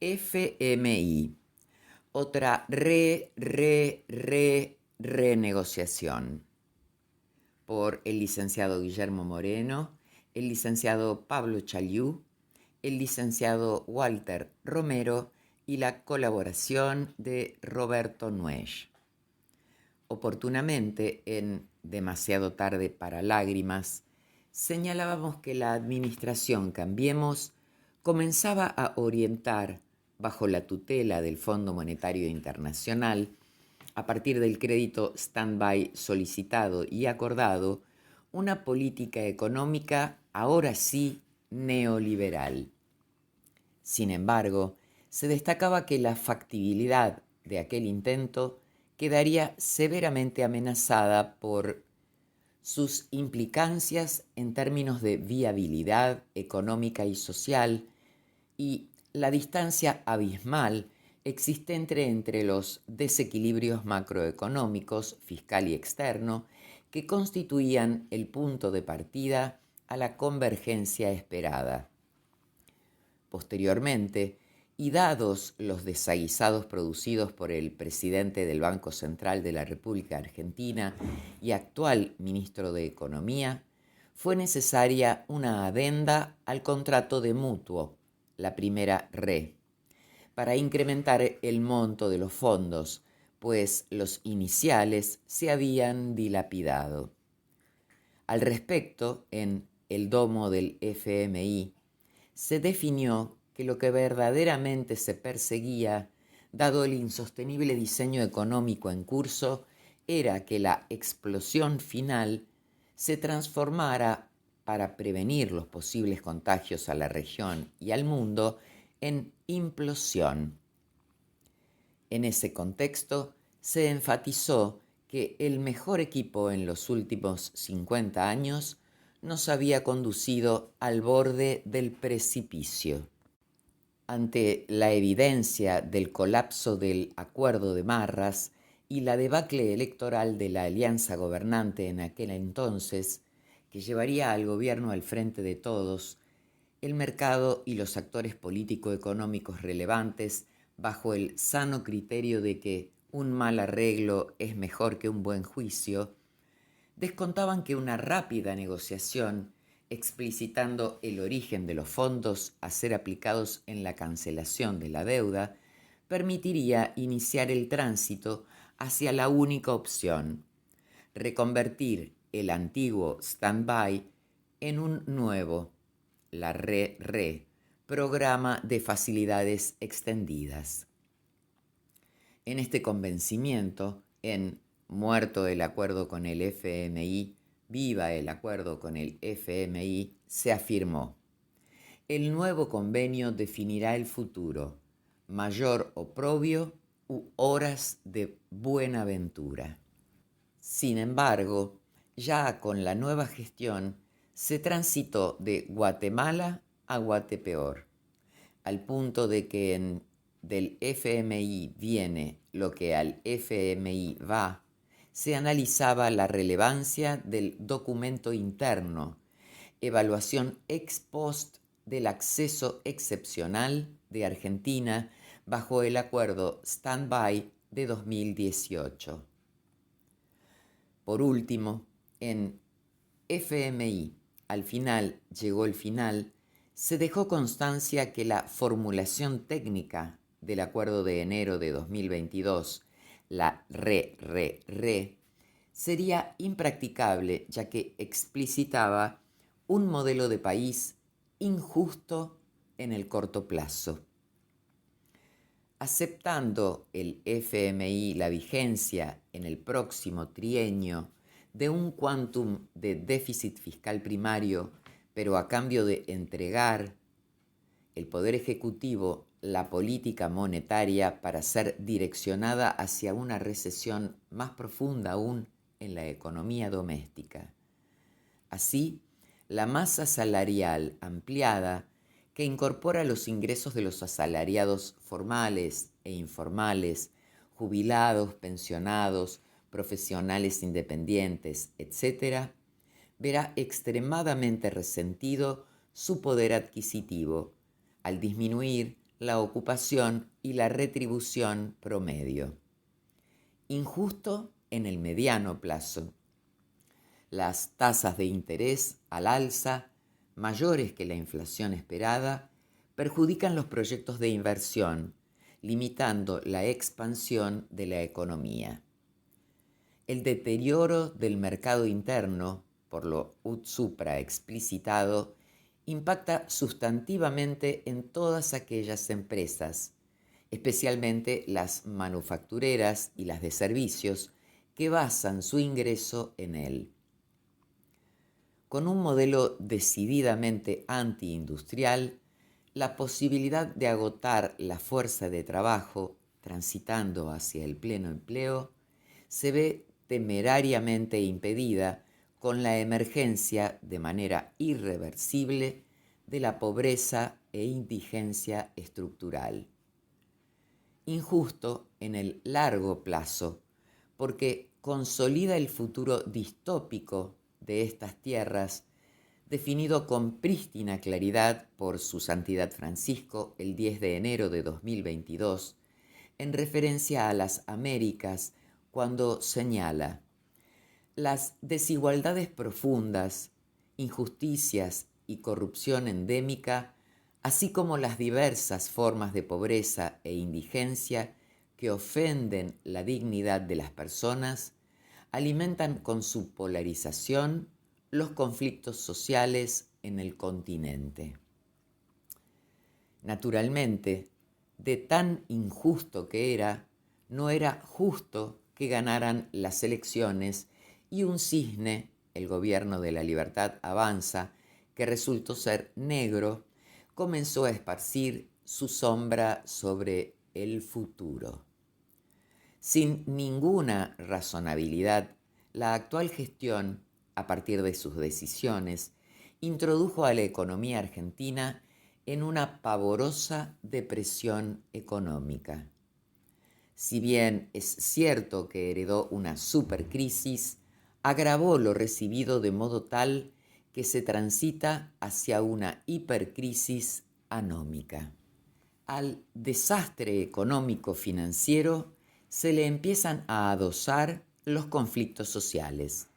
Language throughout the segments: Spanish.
FMI, otra renegociación, por el licenciado Guillermo Moreno, el licenciado Pablo Chaliú, el licenciado Walter Romero y la colaboración de Roberto Nuez. Oportunamente, en Demasiado tarde para lágrimas, señalábamos que la administración Cambiemos comenzaba a orientar, bajo la tutela del Fondo Monetario Internacional, a partir del crédito stand-by solicitado y acordado, una política económica ahora sí neoliberal. Sin embargo, se destacaba que la factibilidad de aquel intento quedaría severamente amenazada por sus implicancias en términos de viabilidad económica y social y la distancia abismal existente entre los desequilibrios macroeconómicos, fiscal y externo, que constituían el punto de partida a la convergencia esperada. Posteriormente, y dados los desaguisados producidos por el presidente del Banco Central de la República Argentina y actual ministro de Economía, fue necesaria una adenda al contrato de mutuo, la primera RE, para incrementar el monto de los fondos, pues los iniciales se habían dilapidado. Al respecto, en el domo del FMI, se definió que lo que verdaderamente se perseguía, dado el insostenible diseño económico en curso, era que la explosión final se transformara, para prevenir los posibles contagios a la región y al mundo, en implosión. En ese contexto, se enfatizó que el mejor equipo en los últimos 50 años nos había conducido al borde del precipicio. Ante la evidencia del colapso del Acuerdo de Marras y la debacle electoral de la alianza gobernante en aquel entonces, que llevaría al gobierno al frente de todos, el mercado y los actores político-económicos relevantes, bajo el sano criterio de que un mal arreglo es mejor que un buen juicio, descontaban que una rápida negociación, explicitando el origen de los fondos a ser aplicados en la cancelación de la deuda, permitiría iniciar el tránsito hacia la única opción: reconvertir el antiguo stand-by en un nuevo, la RE, programa de facilidades extendidas. En este convencimiento, en Muerto el acuerdo con el FMI, viva el acuerdo con el FMI, se afirmó: el nuevo convenio definirá el futuro, mayor oprobio u horas de buena ventura. Sin embargo, ya con la nueva gestión se transitó de Guatemala a Guatepeor, al punto de que del FMI viene lo que al FMI va, se analizaba la relevancia del documento interno, evaluación ex post del acceso excepcional de Argentina bajo el acuerdo stand-by de 2018. Por último, en FMI, al final llegó el final, se dejó constancia que la formulación técnica del acuerdo de enero de 2022, la RE, sería impracticable, ya que explicitaba un modelo de país injusto en el corto plazo. Aceptando el FMI la vigencia en el próximo trienio de un quantum de déficit fiscal primario, pero a cambio de entregar el Poder Ejecutivo la política monetaria para ser direccionada hacia una recesión más profunda aún en la economía doméstica. Así, la masa salarial ampliada, que incorpora los ingresos de los asalariados formales e informales, jubilados, pensionados, profesionales independientes, etc., verá extremadamente resentido su poder adquisitivo, al disminuir la ocupación y la retribución promedio. Injusto en el mediano plazo. Las tasas de interés al alza, mayores que la inflación esperada, perjudican los proyectos de inversión, limitando la expansión de la economía. El deterioro del mercado interno, por lo ut supra explicitado, impacta sustantivamente en todas aquellas empresas, especialmente las manufactureras y las de servicios, que basan su ingreso en él. Con un modelo decididamente antiindustrial, la posibilidad de agotar la fuerza de trabajo, transitando hacia el pleno empleo, se ve temerariamente impedida con la emergencia de manera irreversible de la pobreza e indigencia estructural. Injusto en el largo plazo, porque consolida el futuro distópico de estas tierras, definido con prístina claridad por su Santidad Francisco el 10 de enero de 2022, en referencia a las Américas, cuando señala: las desigualdades profundas, injusticias y corrupción endémica, así como las diversas formas de pobreza e indigencia que ofenden la dignidad de las personas, alimentan con su polarización los conflictos sociales en el continente. Naturalmente, de tan injusto que era, no era justo que ganaran las elecciones y un cisne, el gobierno de la Libertad Avanza, que resultó ser negro, comenzó a esparcir su sombra sobre el futuro. Sin ninguna razonabilidad, la actual gestión, a partir de sus decisiones, introdujo a la economía argentina en una pavorosa depresión económica. Si bien es cierto que heredó una supercrisis, agravó lo recibido de modo tal que se transita hacia una hipercrisis anómica. Al desastre económico-financiero se le empiezan a adosar los conflictos sociales.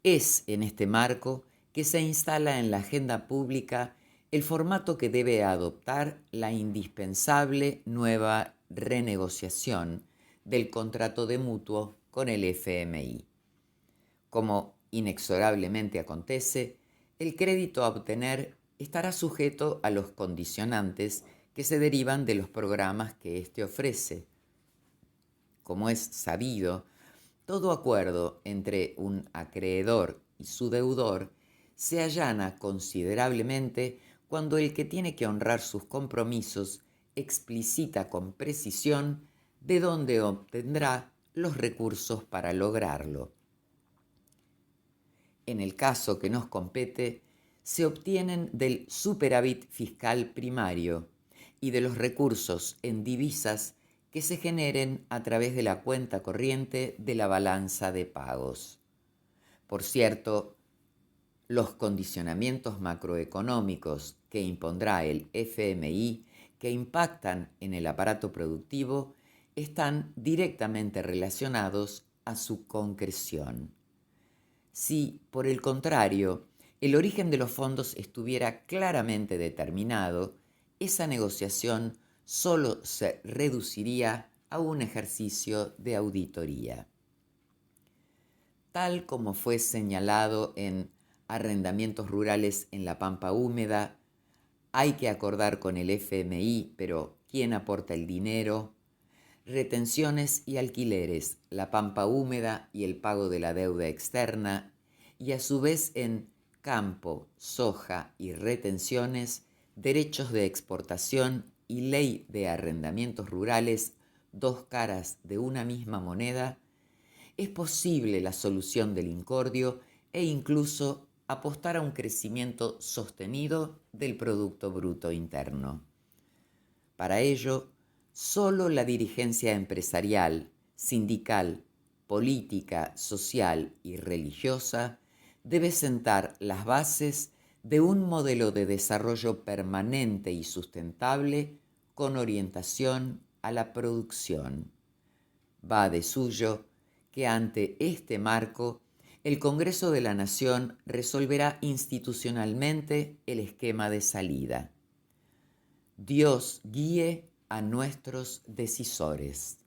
Es en este marco que se instala en la agenda pública el formato que debe adoptar la indispensable nueva renegociación del contrato de mutuo con el FMI. Como inexorablemente acontece, el crédito a obtener estará sujeto a los condicionantes que se derivan de los programas que éste ofrece. Como es sabido, todo acuerdo entre un acreedor y su deudor se allana considerablemente cuando el que tiene que honrar sus compromisos explicita con precisión de dónde obtendrá los recursos para lograrlo. En el caso que nos compete, se obtienen del superávit fiscal primario y de los recursos en divisas que se generen a través de la cuenta corriente de la balanza de pagos. Por cierto, los condicionamientos macroeconómicos que impondrá el FMI, que impactan en el aparato productivo, están directamente relacionados a su concreción. Si, por el contrario, el origen de los fondos estuviera claramente determinado, esa negociación solo se reduciría a un ejercicio de auditoría. Tal como fue señalado en Arrendamientos Rurales en la Pampa Húmeda, hay que acordar con el FMI, pero ¿quién aporta el dinero? Retenciones y alquileres, la Pampa Húmeda y el pago de la deuda externa, y a su vez en campo, soja y retenciones, derechos de exportación y ley de arrendamientos rurales, dos caras de una misma moneda, es posible la solución del incordio e incluso apostar a un crecimiento sostenido del Producto Bruto Interno. Para ello, solo la dirigencia empresarial, sindical, política, social y religiosa debe sentar las bases de un modelo de desarrollo permanente y sustentable con orientación a la producción. Va de suyo que ante este marco, el Congreso de la Nación resolverá institucionalmente el esquema de salida. Dios guíe a nuestros decisores.